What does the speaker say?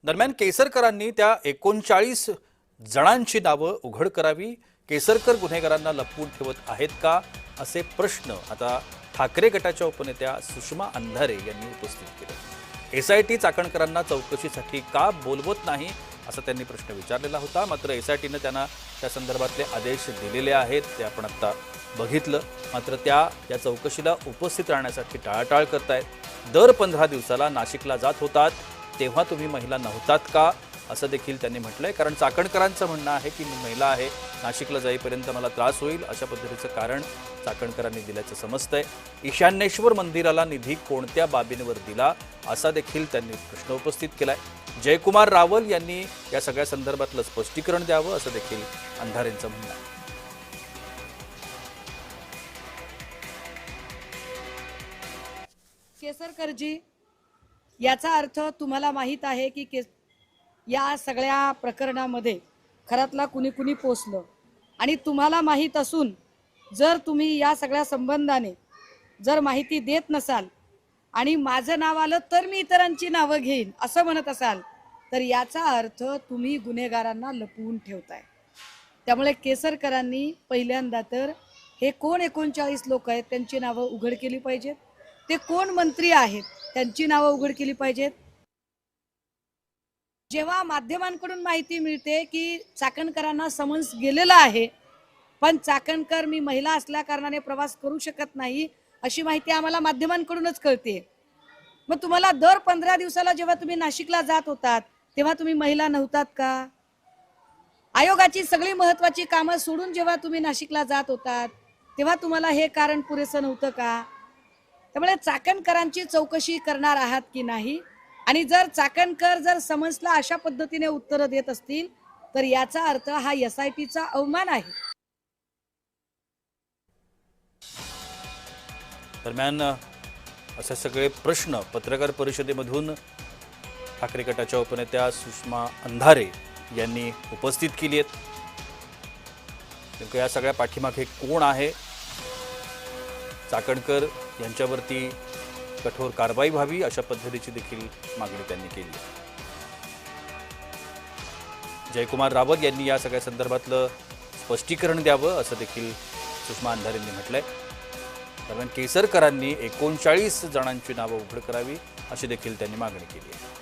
दरम्यान केसरकरांनी त्या 39 जणांची नावं उघड करावी, केसरकर गुन्हेगारांना लपवून ठेवत आहेत का, असे प्रश्न आता ठाकरे गटाच्या उपनेत्या सुषमा अंधारे यांनी उपस्थित केले। एसआयटी चाकणकरांना चौकशीसाठी का बोलवत नाही असा त्यांनी प्रश्न विचारलेला होता। मात्र एसआयटीने त्यांना त्या संदर्भातले आदेश दिलेले आहेत, ते आपण आता बघितलं। मात्र त्या चौकशीला उपस्थित राहण्यासाठी टाळाटाळ करतायत। दर 15 दिवसाला नाशिकला जात होतात, तेव्हा तुम्ही महिला नव्हतात का, असं देखील त्यांनी म्हटलंय। कारण चाकणकरांचं म्हणणं आहे की मी महिला आहे, नाशिकला जाईपर्यंत मला त्रास होईल, अशा पद्धतीचं कारण चाकणकरांनी दिल्याचं समजतंय। ईशान्येश्वर मंदिराला निधी कोणत्या बाबींवर दिला, असा देखील त्यांनी प्रश्न उपस्थित केलाय। जयकुमार रावल यांनी या सगळ्या संदर्भातलं स्पष्टीकरण द्यावं, असं देखील अंधारेंचं म्हणणं आहे। केसरकरजी, याचा अर्थ तुम्हाला माहित आहे की या सगळ्या प्रकरणामध्ये खरातला कुणी कुणी पोचलं आणि तुम्हाला माहित असून जर तुम्ही या सगळ्या संबंधाने जर माहिती देत नसाल आणि माझं नाव आलं तर मी इतरांची नावं घेईन असं म्हणत असाल तर याचा अर्थ तुम्ही गुन्हेगारांना लपवून ठेवताय। त्यामुळे केसरकरांनी पहिल्यांदा तर हे कोण 39 लोक आहेत त्यांची नावं उघड केली पाहिजेत, ते कोण मंत्री आहेत त्यांची नावं उघड केली पाहिजेत। जेव्हा माध्यमांकडून माहिती मिळते की चाकणकरांना समन्स गेलेला आहे, पण चाकणकर मी महिला असल्या कारणाने प्रवास करू शकत नाही अशी माहिती आम्हाला माध्यमांकडूनच कळते। मग तुम्हाला दर 15 दिवसाला जेव्हा तुम्ही नाशिकला जात होतात तेव्हा तुम्ही महिला नव्हतात का? आयोगाची सगळी महत्त्वाची कामं सोडून जेव्हा तुम्ही नाशिकला जात होतात तेव्हा तुम्हाला हे कारण पुरेसं नव्हतं का? त्यामुळे चाकणकरांची चौकशी करणार आहात की नाही, आणि जर चाकणकर जर समन्सला अशा पद्धतीने उत्तर देत असतील तर याचा अर्थ हा एसआयटीचा अवमान आहे। दरम्यान असे सगळे प्रश्न पत्रकार परिषदेमधून ठाकरे गटाच्या उपनेत्या सुषमा अंधारे यांनी उपस्थित केली आहेत। नेमकं या सगळ्या पाठीमागे कोण आहे, चाकणकर यांच्यावरती कठोर कारवाई व्हावी अशा पद्धतीची देखील मागणी त्यांनी केली। जयकुमार रावल यांनी या सगळ्या संदर्भातलं स्पष्टीकरण द्यावं, असं देखील सुषमा अंधारेंनी म्हटलंय। दरम्यान केसरकरांनी 39 जणांची नावं उघड करावी अशी देखील त्यांनी मागणी केली आहे।